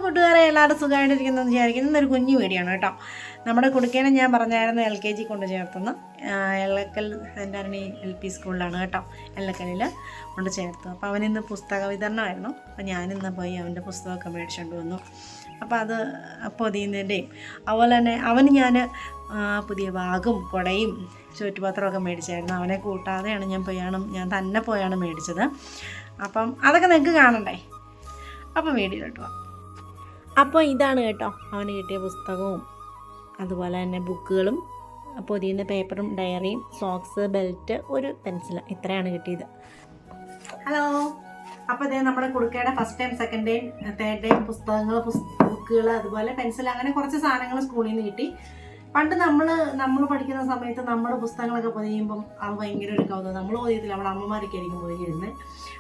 കൂട്ടുകാരെ എല്ലാവരും സുഖമായിട്ടിരിക്കുന്നതെന്ന് വിചാരിക്കുന്നു. ഇന്നൊരു കുഞ്ഞു വീഡിയോ ആണ് കേട്ടോ. നമ്മുടെ കുടുക്കേനെ ഞാൻ പറഞ്ഞായിരുന്നു LKG കൊണ്ട് ചേർത്തുന്ന എള്ളക്കൽ സെൻ്റ് ആൻ്റണി LP സ്കൂളിലാണ് കേട്ടോ. എള്ളക്കലിൽ കൊണ്ട് ചേർത്തു. അപ്പോൾ അവനിന്ന് പുസ്തക വിതരണമായിരുന്നു. അപ്പോൾ ഞാനിന്ന് പോയി അവൻ്റെ പുസ്തകമൊക്കെ മേടിച്ചുകൊണ്ട് വന്നു. അപ്പോൾ അത് പൊതിയുന്നതിൻ്റെയും അതുപോലെ തന്നെ അവന് ഞാൻ പുതിയ ബാഗും കുടയും ചുറ്റുപാത്രമൊക്കെ മേടിച്ചായിരുന്നു. അവനെ കൂട്ടാതെയാണ് ഞാൻ തന്നെ പോയാണ് മേടിച്ചത്. അപ്പം അതൊക്കെ നിങ്ങൾക്ക് കാണണ്ടേ. അപ്പം വീഡിയോയിലോട്ട് പോകാം. അപ്പോൾ ഇതാണ് കേട്ടോ അവന് കിട്ടിയ പുസ്തകവും അതുപോലെ തന്നെ ബുക്കുകളും പൊതിയുന്ന പേപ്പറും ഡയറിയും സോക്സ് ബെൽറ്റ് ഒരു പെൻസിൽ ഇത്രയാണ് കിട്ടിയത്. ഹലോ. അപ്പോൾ ഇതേ നമ്മുടെ കുടുക്കയുടെ first time second time third time പുസ്തകങ്ങൾ ബുക്കുകൾ അതുപോലെ പെൻസിൽ അങ്ങനെ കുറച്ച് സാധനങ്ങൾ സ്കൂളിൽ നിന്ന് കിട്ടി. പണ്ട് നമ്മൾ പഠിക്കുന്ന സമയത്ത് നമ്മുടെ പുസ്തകങ്ങളൊക്കെ പൊതിയുമ്പം അത് ഭയങ്കര ഒരു കൗതുകം. നമ്മൾ പൊതിയത്തില്ല, നമ്മുടെ അമ്മമാരൊക്കെ ആയിരിക്കും പൊതിയിരുന്നത്.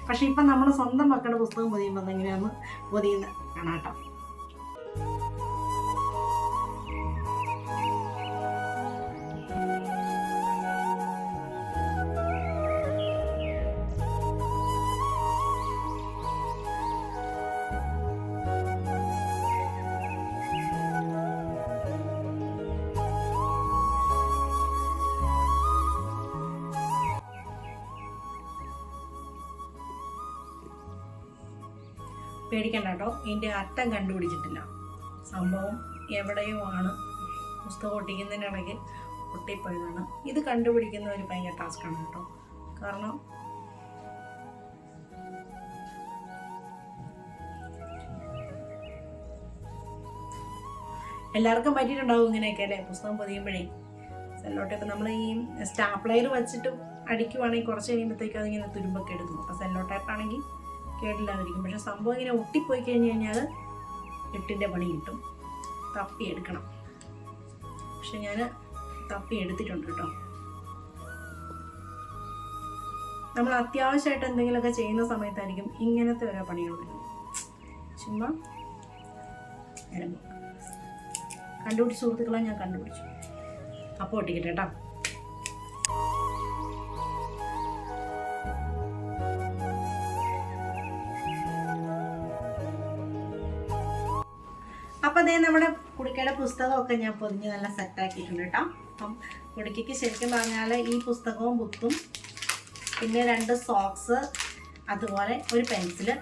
പക്ഷേ ഇപ്പം നമ്മൾ സ്വന്തം മക്കളുടെ പുസ്തകം പൊതിയുമ്പോൾ എങ്ങനെയാണ് പൊതിയുന്നത് കാണാട്ടോ. പേടിക്കണ്ട കേട്ടോ, ഇതിൻ്റെ അറ്റം കണ്ടുപിടിച്ചിട്ടില്ല. സംഭവം എവിടെയോ ആണ് പുസ്തകം ഒട്ടിക്കുന്നതിനിടയ്ക്ക് ഒട്ടിപ്പോയതാണ്. ഇത് കണ്ടുപിടിക്കുന്ന ഒരു ഭയങ്കര ടാസ്ക്കാണ് കേട്ടോ. കാരണം എല്ലാവർക്കും പറ്റിയിട്ടുണ്ടാവും ഇങ്ങനെയൊക്കെ അല്ലേ, പുസ്തകം പൊതിയുമ്പോഴേ സെല്ലോട്ടേപ്പ് നമ്മൾ ഈ സ്റ്റാപ്ലയർ വെച്ചിട്ട് അടിക്കുവാണെങ്കിൽ കുറച്ച് കഴിയുമ്പോഴത്തേക്കും അതിങ്ങനെ തുരുമ്പൊക്കെ എടുക്കും. അപ്പോൾ സെല്ലോ ടേപ്പ് ആണെങ്കിൽ കേട്ടില്ലാതിരിക്കും. പക്ഷെ സംഭവം ഇങ്ങനെ ഒട്ടിപ്പോയി കഴിഞ്ഞ് കഴിഞ്ഞാൽ എട്ടിൻ്റെ പണി കിട്ടും. തപ്പി എടുക്കണം. പക്ഷെ ഞാൻ തപ്പി എടുത്തിട്ടുണ്ട് കേട്ടോ. നമ്മൾ അത്യാവശ്യമായിട്ട് എന്തെങ്കിലുമൊക്കെ ചെയ്യുന്ന സമയത്തായിരിക്കും ഇങ്ങനത്തെ ഓരോ പണികൾ വരുന്നത്. ചുമ്മാ കണ്ടുപിടിച്ച സുഹൃത്തുക്കളെ ഞാൻ കണ്ടുപിടിച്ചു. അപ്പോൾ ഒട്ടിക്കട്ടെ കേട്ടോ. അപ്പം അതേ നമ്മുടെ കുടുക്കയുടെ പുസ്തകമൊക്കെ ഞാൻ പൊതിഞ്ഞ് നല്ല സെറ്റാക്കിയിട്ടുണ്ട് കേട്ടോ. അപ്പം കുടുക്കയ്ക്ക് ശരിക്കും പറഞ്ഞാൽ ഈ പുസ്തകവും ബുക്കും പിന്നെ 2 സോക്സ് അതുപോലെ ഒരു പെൻസില്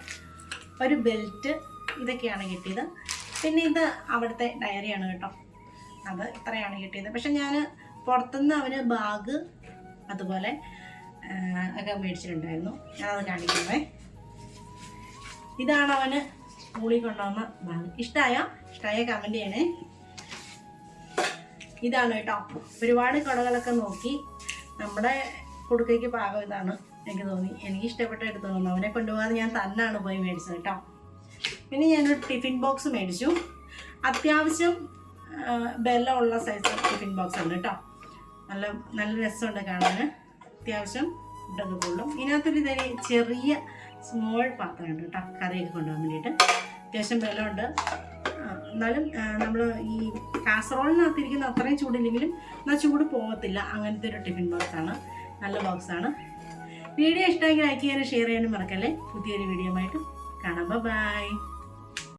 ഒരു ബെൽറ്റ് ഇതൊക്കെയാണ് കിട്ടിയത്. പിന്നെ ഇത് അവിടുത്തെ ഡയറിയാണ് കേട്ടോ. അത് ഇത്രയാണ് കിട്ടിയത്. പക്ഷെ ഞാൻ പുറത്തുനിന്ന് അവന് ബാഗ് അതുപോലെ ഒക്കെ മേടിച്ചിട്ടുണ്ടായിരുന്നു. ഞാനത് കാണിക്കുന്നേ. ഇതാണ് അവന് സ്കൂളിൽ കൊണ്ടുവന്ന ബാഗ്. ഇഷ്ടമായ കമൻറ്റ് ചെയ്യണേ. ഇതാണ് കേട്ടോ. ഒരുപാട് കടകളൊക്കെ നോക്കി നമ്മുടെ കുടുക്കയ്ക്ക് പാകം ഇതാണ് എനിക്ക് തോന്നി. എനിക്ക് ഇഷ്ടപ്പെട്ടായിട്ട് തോന്നുന്നു. അവനെ കൊണ്ടുപോകാതെ ഞാൻ തന്നെയാണ് പോയി മേടിച്ചത് കേട്ടോ. പിന്നെ ഞാനൊരു ടിഫിൻ ബോക്സ് മേടിച്ചു. അത്യാവശ്യം ബലമുള്ള സൈസ് ടിഫിൻ ബോക്സ് ഉണ്ട് കേട്ടോ. നല്ല രസമുണ്ട് കാണാൻ. അത്യാവശ്യം ഫുഡൊക്കെ കൊള്ളും. ഇതിനകത്തൊരു ചെറിയ സ്മോൾ പാത്രമുണ്ട് കേട്ടോ, കറിയൊക്കെ കൊണ്ടുപോകാൻ വേണ്ടിയിട്ട്. അത്യാവശ്യം ബലമുണ്ട്. എന്നാലും നമ്മൾ ഈ കാസറോളിനകത്തിരിക്കുന്ന അത്രയും ചൂടില്ലെങ്കിലും എന്നാൽ ചൂട് പോകത്തില്ല. അങ്ങനത്തെ ഒരു ടിഫിൻ ബോക്സാണ്. നല്ല ബോക്സാണ്. വീഡിയോ ഇഷ്ടമെങ്കിൽ ലൈക്ക് ചെയ്യാനും ഷെയർ ചെയ്യാനും മറക്കല്ലേ. പുതിയൊരു വീഡിയോ ആയിട്ട് കാണാം. ബൈ.